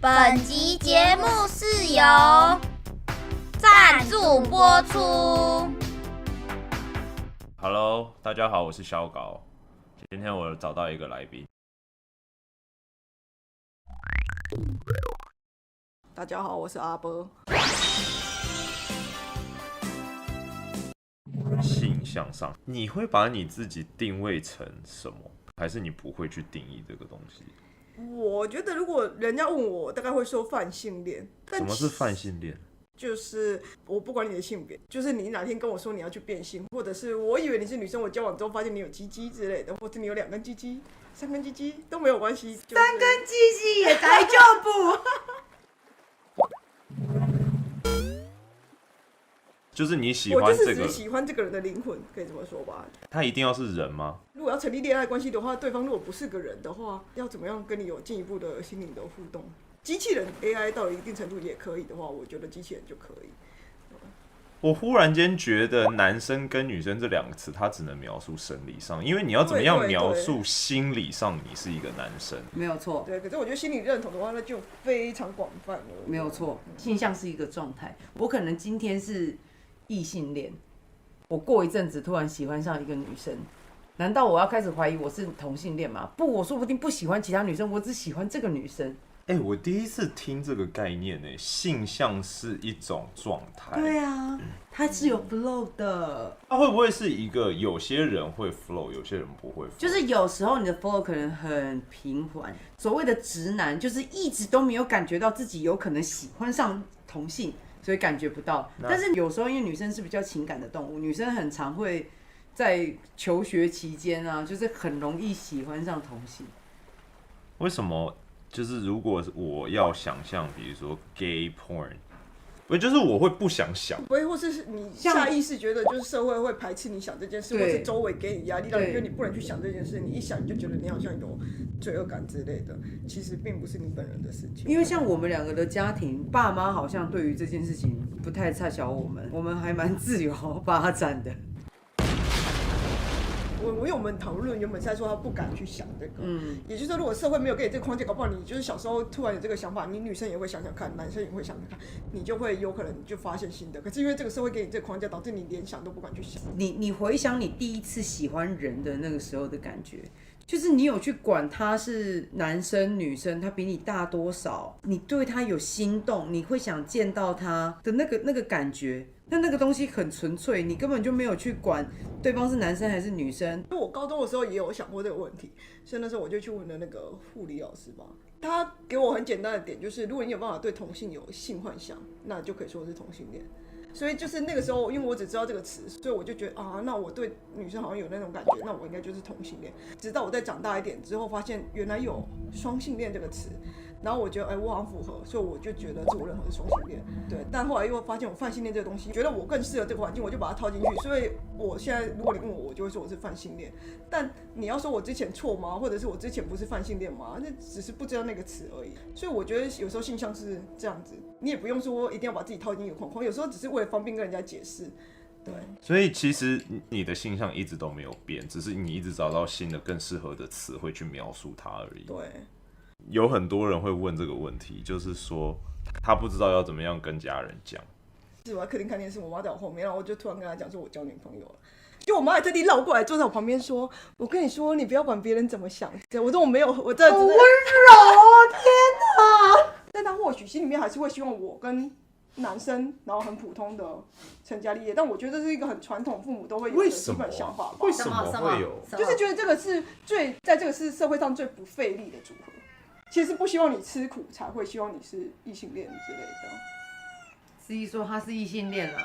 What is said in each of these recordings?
本集节目是由赞助播出。Hello， 大家好，我是小高。今天我找到一个来宾。大家好，我是阿波。性向上，你会把你自己定位成什么？还是你不会去定义这个东西？我觉得如果人家问我，大概会说泛性恋。什么是泛性恋？就是我不管你的性别，就是你哪天跟我说你要去变性，或者是我以为你是女生，我交往之后发现你有鸡鸡之类的，或者你有2根鸡鸡、3根鸡鸡都没有关系。就是、3根鸡鸡也大丈夫。就是你喜欢这个，我就是只喜欢这个人的灵魂，可以这么说吧。他一定要是人吗？如果要成立恋爱关系的话，对方如果不是个人的话，要怎么样跟你有进一步的心灵的互动？机器人 AI 到了一定程度也可以的话，我觉得机器人就可以。我忽然间觉得男生跟女生这2个词，它只能描述生理上，因为你要怎么样描述心理上你是一个男生？没有错。对，可是我觉得心理认同的话，那就非常广泛了。没有错，性向是一个状态。我可能今天是异性恋，我过一阵子突然喜欢上一个女生，难道我要开始怀疑我是同性恋吗？不，我说不定不喜欢其他女生，我只喜欢这个女生。我第一次听这个概念性向是一种状态。对啊，它是有 flow 的。它会不会是一个有些人会 flow， 有些人不会 flow？ 就是有时候你的 flow 可能很平缓。所谓的直男，就是一直都没有感觉到自己有可能喜欢上同性，所以感觉不到。但是有时候因为女生是比较情感的动物，女生很常会在求学期间啊，就是很容易喜欢上同性。为什么？就是如果我要想象，比如说 gay porn， 就是我会不想想，不会，或是你下意识觉得就是社会会排斥你想这件事，或是周围给你压力，让你觉得你不能去想这件事，你一想你就觉得你好像有罪恶感之类的，其实并不是你本人的事情。因为像我们2个的家庭，爸妈好像对于这件事情不太差小我们还蛮自由发展的。因为我们讨论原本是在说他不敢去想这个，也就是说，如果社会没有给你这个框架，搞不好你就是小时候突然有这个想法，你女生也会想想看，男生也会想想看，你就会有可能就发现新的。可是因为这个社会给你这个框架，导致你连想都不敢去想。你回想你第一次喜欢人的那个时候的感觉，就是你有去管他是男生女生，他比你大多少，你对他有心动，你会想见到他的那个感觉。那个东西很纯粹，你根本就没有去管对方是男生还是女生。我高中的时候也有想过这个问题，所以那时候我就去问了那个护理老师吧。他给我很简单的点，就是如果你有办法对同性有性幻想，那就可以说是同性恋。所以就是那个时候，因为我只知道这个词，所以我就觉得啊，那我对女生好像有那种感觉，那我应该就是同性恋。直到我再长大一点之后，发现原来有双性恋这个词。然后我觉得，我好像符合，所以我就觉得我认同是双性恋，对。但后来又发现我泛性恋这个东西，觉得我更适合这个环境，我就把它套进去。所以我现在，如果你问我，我就会说我是泛性恋。但你要说我之前错吗？或者是我之前不是泛性恋吗？那只是不知道那个词而已。所以我觉得有时候性向是这样子，你也不用说一定要把自己套进一个框框，有时候只是为了方便跟人家解释。对，所以其实你的性向一直都没有变，只是你一直找到新的更适合的词汇去描述它而已。对。有很多人会问这个问题，就是说他不知道要怎么样跟家人讲。是我在客厅看电视，我妈在我后面，然后我就突然跟她讲说我交女朋友了。就我妈还特地绕过来坐在我旁边说：“我跟你说，你不要管别人怎么想。”我说我没有，我真的好温柔哦，天哪！但她或许心里面还是会希望我跟男生，然后很普通的成家立业。但我觉得这是一个很传统父母都会有的基本想法吧。为什么会有？就是觉得这个是在这个是社会上最不费力的组合。其实不希望你吃苦，才会希望你是异性恋之类的。司仪说他是异性恋啊，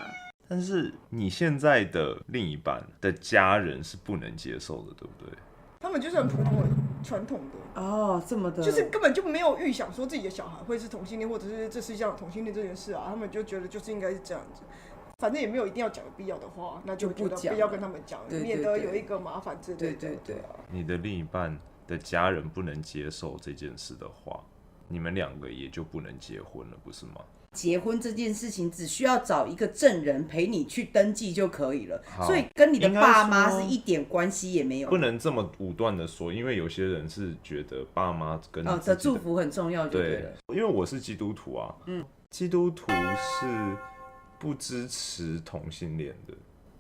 但是你现在的另一半的家人是不能接受的，对不对？他们就是很普通的、传统的哦，这么的，就是根本就没有预想说自己的小孩会是同性恋，或者是这世界上有同性恋这件事啊。他们就觉得就是应该是这样子，反正也没有一定要讲的必要的话，那就觉得不要跟他们讲，免得有一个麻烦之类的。对啊。你的另一半的家人不能接受这件事的话，你们2个也就不能结婚了，不是吗？结婚这件事情只需要找一个证人陪你去登记就可以了，好所以跟你的爸妈应该说是一点关系也没有。不能这么武断的说，因为有些人是觉得爸妈跟自己的祝福很重要就对了。因为我是基督徒啊，基督徒是不支持同性恋的，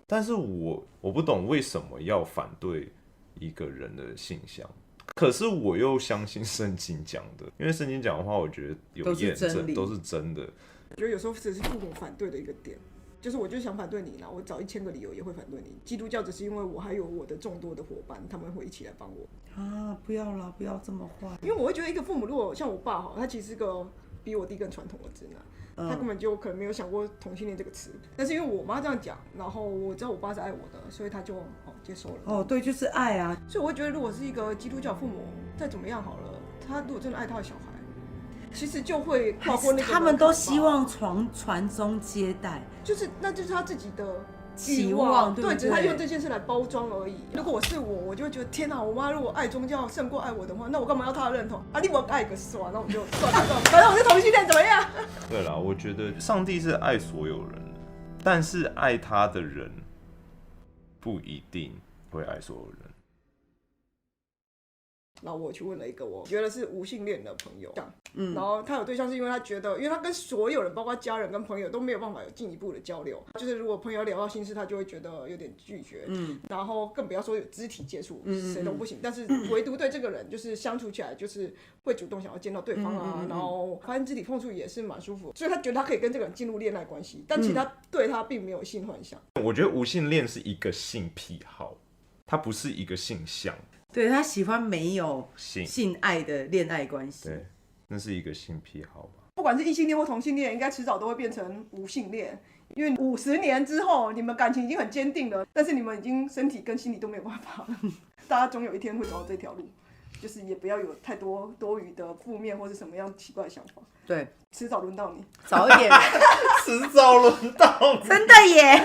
但是我不懂为什么要反对一个人的性向。可是我又相信圣经讲的，因为圣经讲的话，我觉得有验证，都是真的。我觉得有时候这是父母反对的一个点，就是我就想反对你啦，我找1000个理由也会反对你。基督教只是因为我还有我的众多的伙伴，他们会一起来帮我。啊，不要啦，不要这么坏。因为我会觉得一个父母，如果像我爸哈，他其实是个比我弟更传统的直男，他根本就可能没有想过同性恋这个词。但是因为我妈这样讲，然后我知道我爸是爱我的，所以他就接受了。哦，对，就是爱啊。所以我会觉得，如果是一个基督教父母，再怎么样好了，他如果真的爱他的小孩，其实就会跨过那个门槛吧。他们都希望传宗接代，那就是他自己的期望，对，只是他用这件事来包装而已。如果是我就会觉得天哪，我妈如果爱宗教胜过爱我的话，那我干嘛要她的认同啊？你我爱个算，那我就算了，反正我是同性恋，怎么样？对啦，我觉得上帝是爱所有人的，但是爱他的人不一定会爱所有人。然后我去问了一个我觉得是无性恋的朋友，然后他有对象是因为他觉得，因为他跟所有人，包括家人跟朋友都没有办法有进一步的交流，就是如果朋友聊到心事，他就会觉得有点拒绝，然后更不要说有肢体接触，谁都不行。但是唯独对这个人，就是相处起来就是会主动想要见到对方啊，然后发现肢体碰触也是蛮舒服，所以他觉得他可以跟这个人进入恋爱关系，但其实他对他并没有性幻想。我觉得无性恋是一个性癖好，它不是一个性向。对，他喜欢没有性爱的恋爱关系，对，那是一个性癖好吧。不管是异性恋或同性恋，应该迟早都会变成无性恋，因为50年之后，你们感情已经很坚定了，但是你们已经身体跟心理都没有办法了，大家总有一天会走到这条路，就是也不要有太多多余的负面或是什么样奇怪的想法。对，迟早轮到你，早一点，迟早轮到你，真的耶。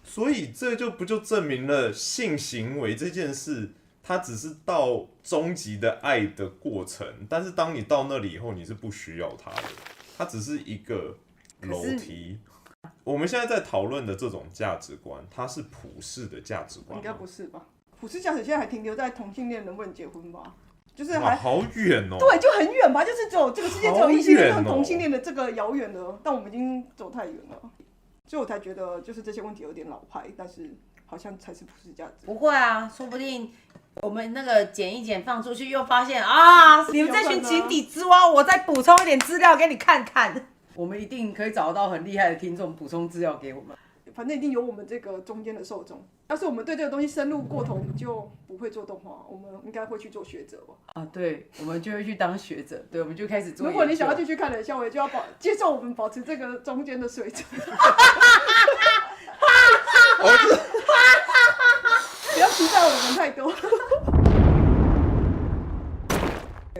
所以这不就证明了性行为这件事，它只是到终极的爱的过程，但是当你到那里以后，你是不需要它的，它只是一个楼梯。我们现在在讨论的这种价值观，它是普世的价值观吗？应该不是吧？普世价值现在还停留在同性恋能不能结婚吧？就是还好远哦。对，就很远吧，就是只有这个世界只有异性恋跟同性恋的这个遥远了，但我们已经走太远了。所以我才觉得，就是这些问题有点老派，但是好像才是普世价值。不会啊，说不定我们那个剪一剪放出去，又发现啊，你们这群井底之蛙，我再补充一点资料给你看看。我们一定可以找到很厉害的听众补充资料给我们。反正一定有我们这个中间的受众。要是我们对这个东西深入过头，我们就不会做动画，我们应该会去做学者吧？啊，对，我们就会去当学者，对，我们就开始做研究。如果你想要继续看冷笑话，就要接受我们保持这个中间的水准。不要期待我们太多。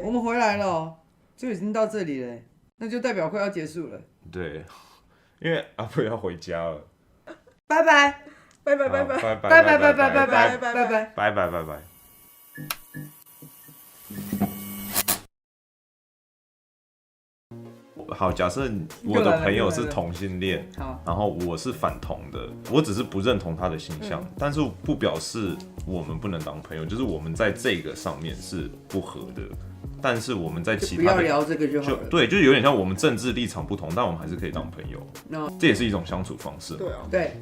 我们回来了，就已经到这里了，那就代表快要结束了。对，因为阿布要回家了。拜拜，拜拜拜拜拜拜拜拜拜拜拜拜拜拜拜拜拜拜。好，假设我的朋友是同性恋，然后我是反同的，我只是不认同他的形象，但是不表示我们不能当朋友，就是我们在这个上面是不合的，但是我们在其他的不要聊这个就好了。对，就是有点像我们政治立场不同，但我们还是可以当朋友，这也是一种相处方式。对啊，对。